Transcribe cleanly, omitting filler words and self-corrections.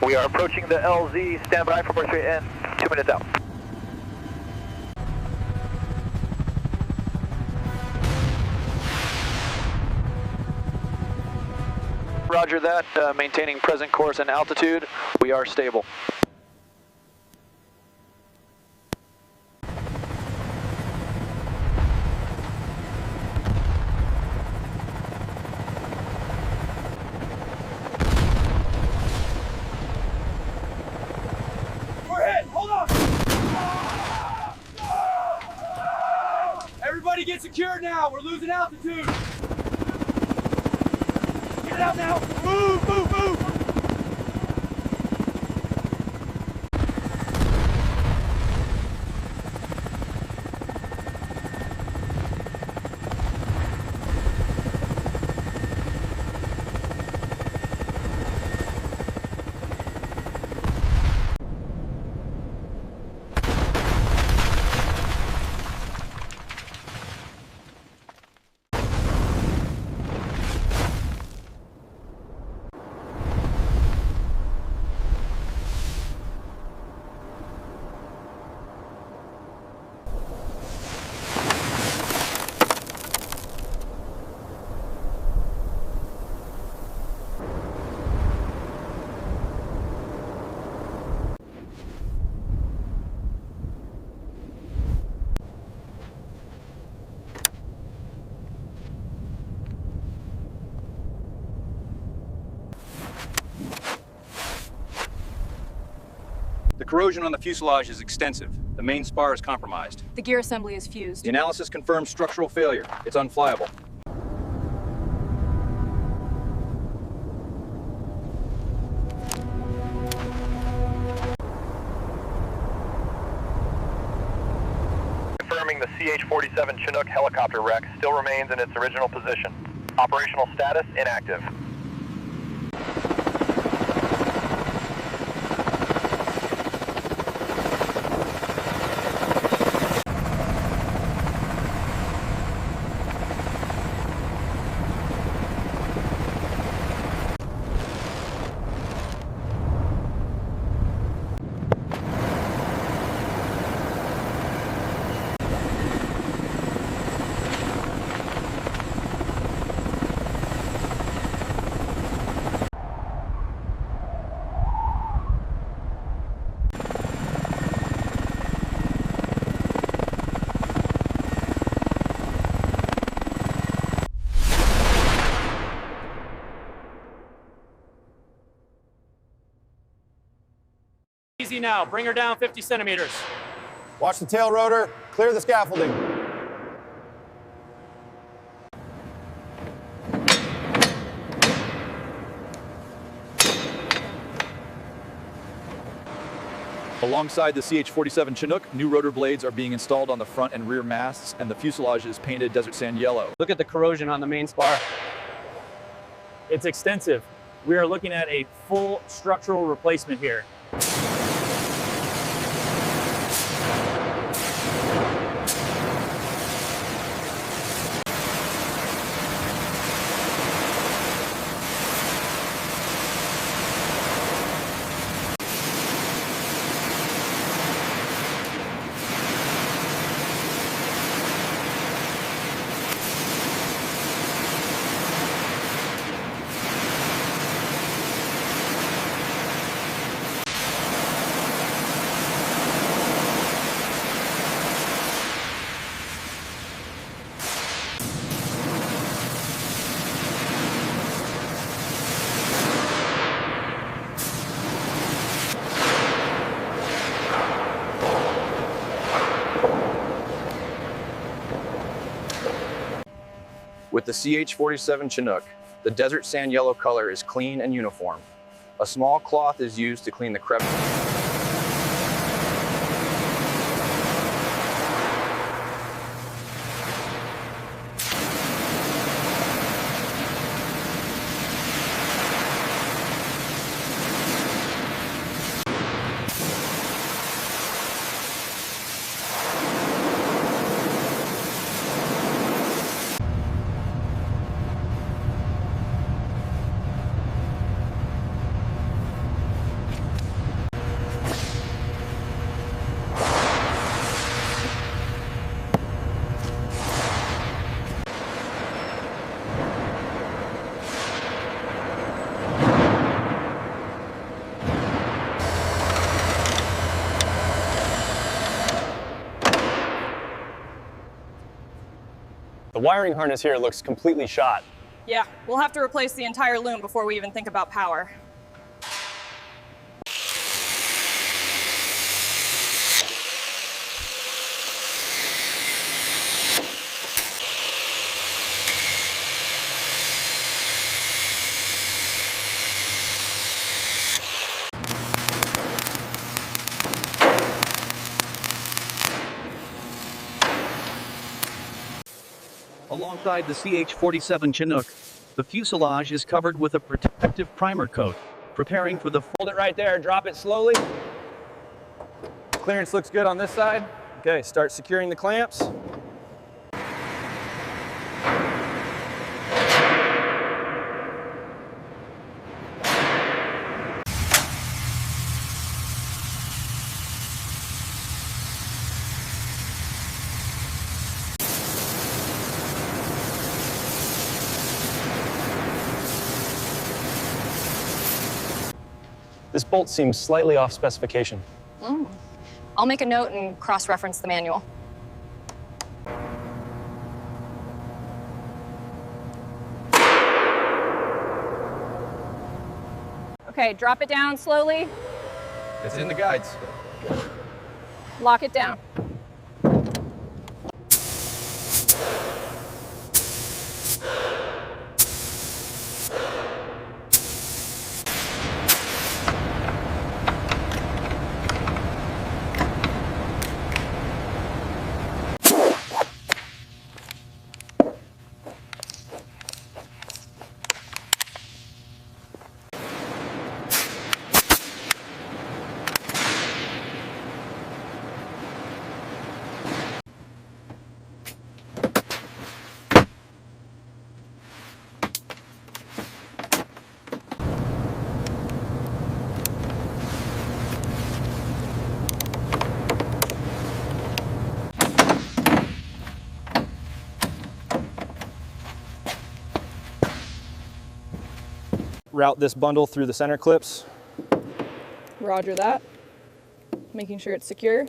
We are approaching the LZ. Stand by for approach rate in 2 minutes out. Roger that. Maintaining present course and altitude. We are stable. Everybody get secured now. We're losing altitude. Get it out now. Move, move, move. The corrosion on the fuselage is extensive. The main spar is compromised. The gear assembly is fused. The analysis confirms structural failure. It's unflyable. Confirming the CH-47 Chinook helicopter wreck still remains in its original position. Operational status inactive. Easy now. Bring her down 50 centimeters. Watch the tail rotor. Clear the scaffolding. Alongside the CH-47 Chinook, new rotor blades are being installed on the front and rear masts, and the fuselage is painted desert sand yellow. Look at the corrosion on the main spar. It's extensive. We are looking at a full structural replacement here. With the CH-47 Chinook, the desert sand yellow color is clean and uniform. A small cloth is used to clean the crevices. wiring harness here looks completely shot. Yeah, we'll have to replace the entire loom before we even think about power. Alongside the CH-47 Chinook, the fuselage is covered with a protective primer coat, preparing for the Hold it right there, drop it slowly. Clearance looks good on this side. Okay, start securing the clamps. This bolt seems slightly off specification. I'll make a note and cross-reference the manual. Okay, drop it down slowly. It's in the guides. Lock it down. Route this bundle through the center clips. Roger that. Making sure it's secure.